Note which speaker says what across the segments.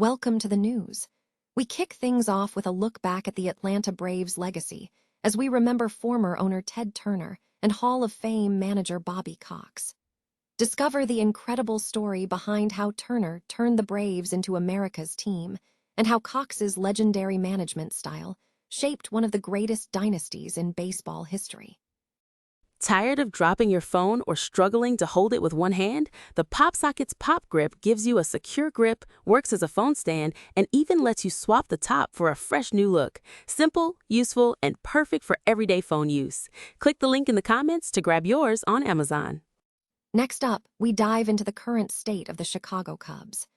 Speaker 1: Welcome to the news. We kick things off with a look back at the Atlanta Braves' legacy as we remember former owner Ted Turner and Hall of Fame manager Bobby Cox. Discover the incredible story behind how Turner turned the Braves into America's team and how Cox's legendary management style shaped one of the greatest dynasties in baseball history.
Speaker 2: Tired of dropping your phone or struggling to hold it with one hand? The PopSockets Pop Grip gives you a secure grip, works as a phone stand, and even lets you swap the top for a fresh new look. Simple, useful, and perfect for everyday phone use. Click the link in the comments to grab yours on Amazon.
Speaker 1: Next up, we dive into the current state of the Chicago Cubs.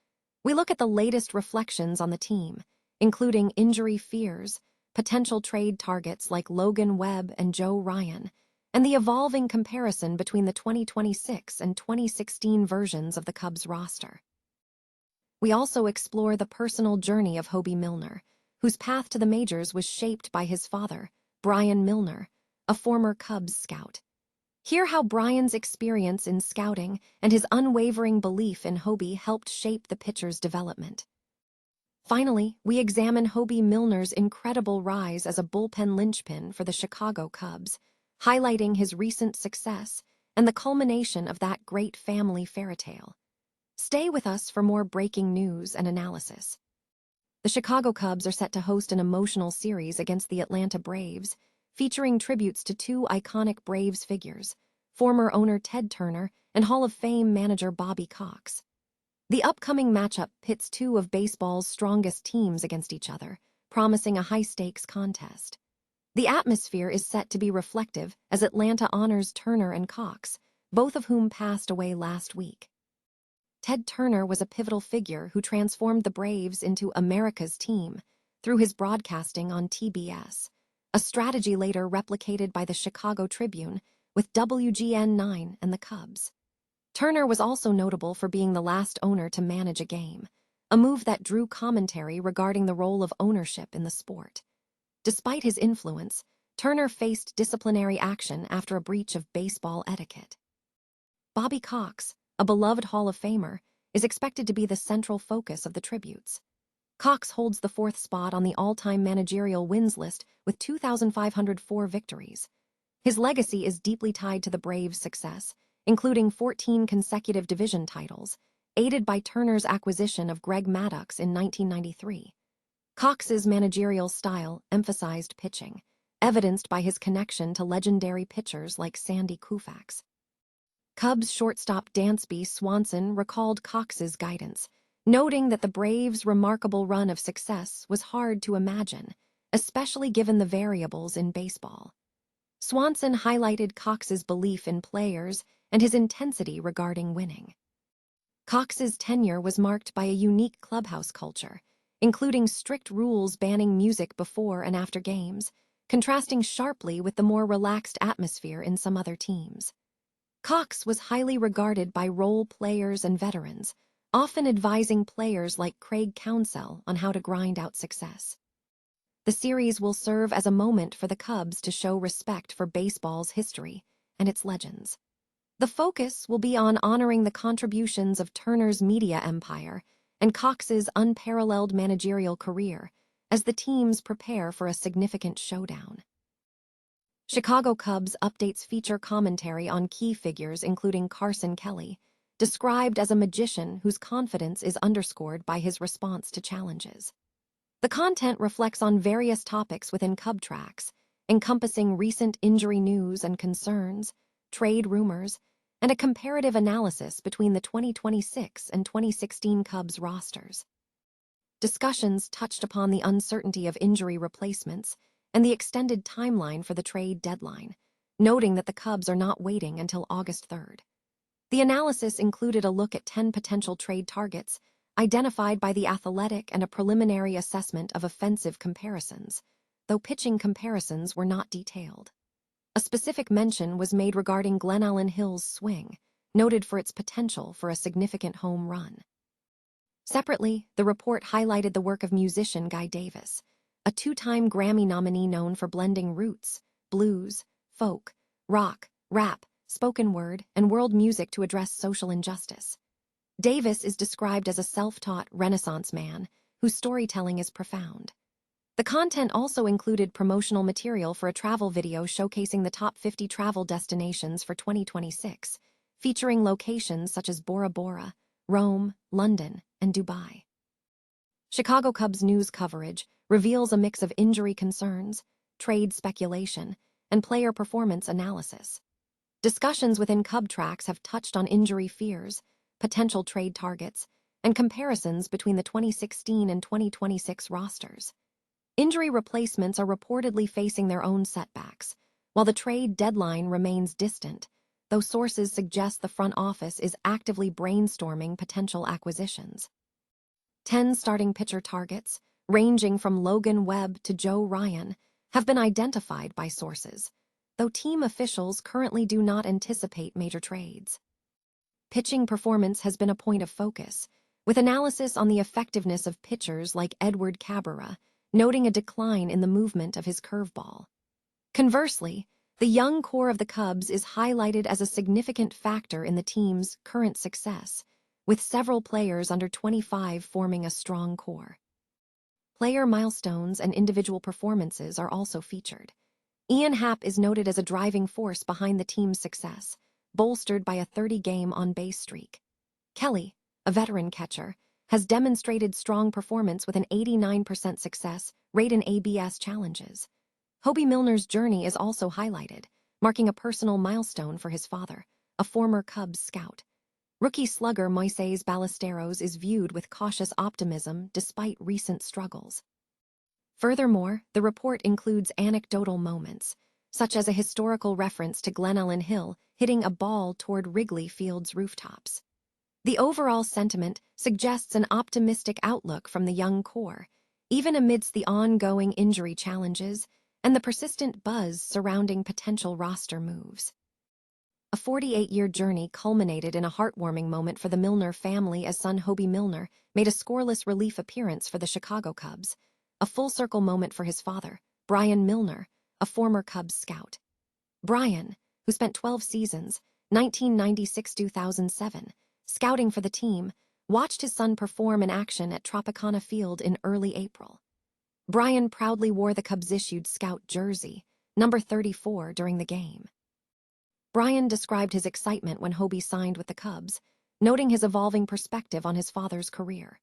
Speaker 1: We look at the latest reflections on the team, including injury fears, potential trade targets like Logan, Webb, and Joe Ryan, and the evolving comparison between the 2026 and 2016 versions of the Cubs roster. We also explore the personal journey of Hoby Milner, whose path to the majors was shaped by his father, Brian Milner, a former Cubs scout. Hear how Brian's experience in scouting and his unwavering belief in Hoby helped shape the pitcher's development. Finally, we examine Hoby Milner's incredible rise as a bullpen linchpin for the Chicago Cubs, highlighting his recent success and the culmination of that great family fairytale. Stay with us for more breaking news and analysis. The Chicago Cubs are set to host an emotional series against the Atlanta Braves, featuring tributes to two iconic Braves figures, former owner Ted Turner and Hall of Fame manager Bobby Cox. The upcoming matchup pits two of baseball's strongest teams against each other, promising a high-stakes contest. The atmosphere is set to be reflective as Atlanta honors Turner and Cox, both of whom passed away last week. Ted Turner was a pivotal figure who transformed the Braves into America's team through his broadcasting on TBS, a strategy later replicated by the Chicago Tribune with WGN9 and the Cubs. Turner was also notable for being the last owner to manage a game, a move that drew commentary regarding the role of ownership in the sport. Despite his influence, Turner faced disciplinary action after a breach of baseball etiquette. Bobby Cox, a beloved Hall of Famer, is expected to be the central focus of the tributes. Cox holds the fourth spot on the all-time managerial wins list with 2,504 victories. His legacy is deeply tied to the Braves' success, including 14 consecutive division titles, aided by Turner's acquisition of Greg Maddux in 1993. Cox's managerial style emphasized pitching, evidenced by his connection to legendary pitchers like Sandy Koufax. Cubs shortstop Dansby Swanson recalled Cox's guidance, noting that the Braves' remarkable run of success was hard to imagine, especially given the variables in baseball. Swanson highlighted Cox's belief in players and his intensity regarding winning. Cox's tenure was marked by a unique clubhouse culture, including strict rules banning music before and after games, contrasting sharply with the more relaxed atmosphere in some other teams. Cox was highly regarded by role players and veterans, often advising players like Craig Counsell on how to grind out success. The series will serve as a moment for the Cubs to show respect for baseball's history and its legends. The focus will be on honoring the contributions of Turner's media empire and Cox's unparalleled managerial career as the teams prepare for a significant showdown. Chicago Cubs updates feature commentary on key figures including Carson Kelly, described as a magician whose confidence is underscored by his response to challenges. The content reflects on various topics within Cub Tracks, encompassing recent injury news and concerns, trade rumors, and a comparative analysis between the 2026 and 2016 Cubs rosters. Discussions touched upon the uncertainty of injury replacements and the extended timeline for the trade deadline, noting that the Cubs are not waiting until August 3rd. The analysis included a look at 10 potential trade targets identified by The Athletic and a preliminary assessment of offensive comparisons, though pitching comparisons were not detailed. A specific mention was made regarding Glenallen Hill's swing, noted for its potential for a significant home run. Separately, the report highlighted the work of musician Guy Davis, a two-time Grammy nominee known for blending roots, blues, folk, rock, rap, spoken word, and world music to address social injustice. Davis is described as a self-taught Renaissance man whose storytelling is profound. The content also included promotional material for a travel video showcasing the top 50 travel destinations for 2026, featuring locations such as Bora Bora, Rome, London, and Dubai. Chicago Cubs news coverage reveals a mix of injury concerns, trade speculation, and player performance analysis. Discussions within Cub tracks have touched on injury fears, potential trade targets, and comparisons between the 2016 and 2026 rosters. Injury replacements are reportedly facing their own setbacks, while the trade deadline remains distant, though sources suggest the front office is actively brainstorming potential acquisitions. 10 starting pitcher targets, ranging from Logan, Webb to Joe Ryan, have been identified by sources, though team officials currently do not anticipate major trades. Pitching performance has been a point of focus, with analysis on the effectiveness of pitchers like Edward Cabrera, noting a decline in the movement of his curveball. Conversely, the young core of the Cubs is highlighted as a significant factor in the team's current success, with several players under 25 forming a strong core. Player milestones and individual performances are also featured. Ian Happ is noted as a driving force behind the team's success, bolstered by a 30-game on-base streak. Kelly, a veteran catcher, has demonstrated strong performance with an 89% success rate in ABS challenges. Hoby Milner's journey is also highlighted, marking a personal milestone for his father, a former Cubs scout. Rookie slugger Moises Ballesteros is viewed with cautious optimism despite recent struggles. Furthermore, the report includes anecdotal moments, such as a historical reference to Glenallen Hill hitting a ball toward Wrigley Field's rooftops. The overall sentiment suggests an optimistic outlook from the young core, even amidst the ongoing injury challenges and the persistent buzz surrounding potential roster moves. A 48-year journey culminated in a heartwarming moment for the Milner family as son Hoby Milner made a scoreless relief appearance for the Chicago Cubs, a full-circle moment for his father, Brian Milner, a former Cubs scout. Brian, who spent 12 seasons, 1996-2007, scouting for the team, watched his son perform in action at Tropicana Field in early April. Brian proudly wore the Cubs-issued scout jersey, number 34, during the game. Brian described his excitement when Hoby signed with the Cubs, noting his evolving perspective on his father's career.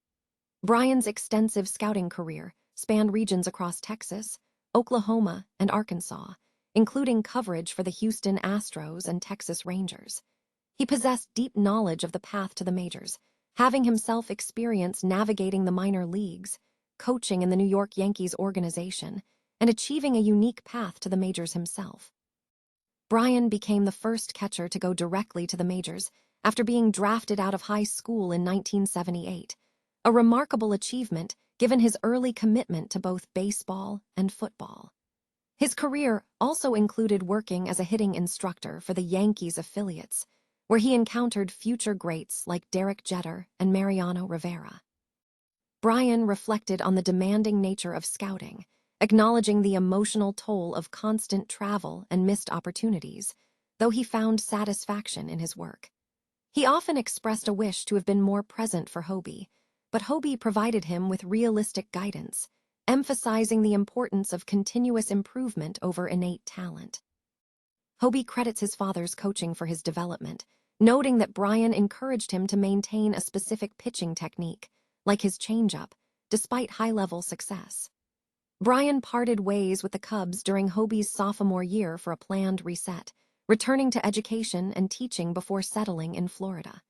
Speaker 1: Brian's extensive scouting career spanned regions across Texas, Oklahoma, and Arkansas, including coverage for the Houston Astros and Texas Rangers. He possessed deep knowledge of the path to the majors, having himself experienced navigating the minor leagues, coaching in the New York Yankees organization, and achieving a unique path to the majors himself. Brian became the first catcher to go directly to the majors after being drafted out of high school in 1978, a remarkable achievement given his early commitment to both baseball and football. His career also included working as a hitting instructor for the Yankees affiliates, where he encountered future greats like Derek Jeter and Mariano Rivera. Brian reflected on the demanding nature of scouting, acknowledging the emotional toll of constant travel and missed opportunities, though he found satisfaction in his work. He often expressed a wish to have been more present for Hoby, but Hoby provided him with realistic guidance, emphasizing the importance of continuous improvement over innate talent. Hoby credits his father's coaching for his development, noting that Brian encouraged him to maintain a specific pitching technique, like his changeup, despite high-level success. Brian parted ways with the Cubs during Hoby's sophomore year for a planned reset, returning to education and teaching before settling in Florida.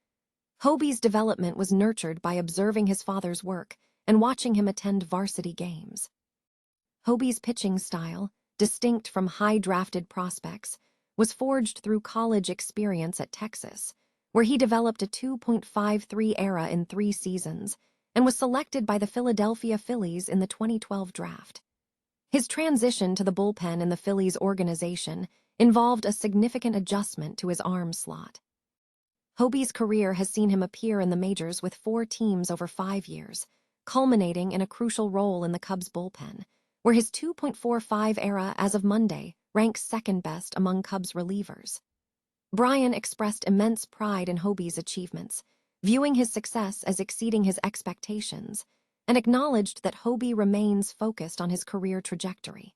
Speaker 1: Hoby's development was nurtured by observing his father's work and watching him attend varsity games. Hoby's pitching style, distinct from high-drafted prospects, was forged through college experience at Texas, where he developed a 2.53 ERA in 3 seasons and was selected by the Philadelphia Phillies in the 2012 draft. His transition to the bullpen in the Phillies organization involved a significant adjustment to his arm slot. Hoby's career has seen him appear in the majors with 4 teams over 5 years, culminating in a crucial role in the Cubs bullpen, where his 2.45 ERA as of Monday ranks second best among Cubs relievers. Brian expressed immense pride in Hoby's achievements, viewing his success as exceeding his expectations, and acknowledged that Hoby remains focused on his career trajectory.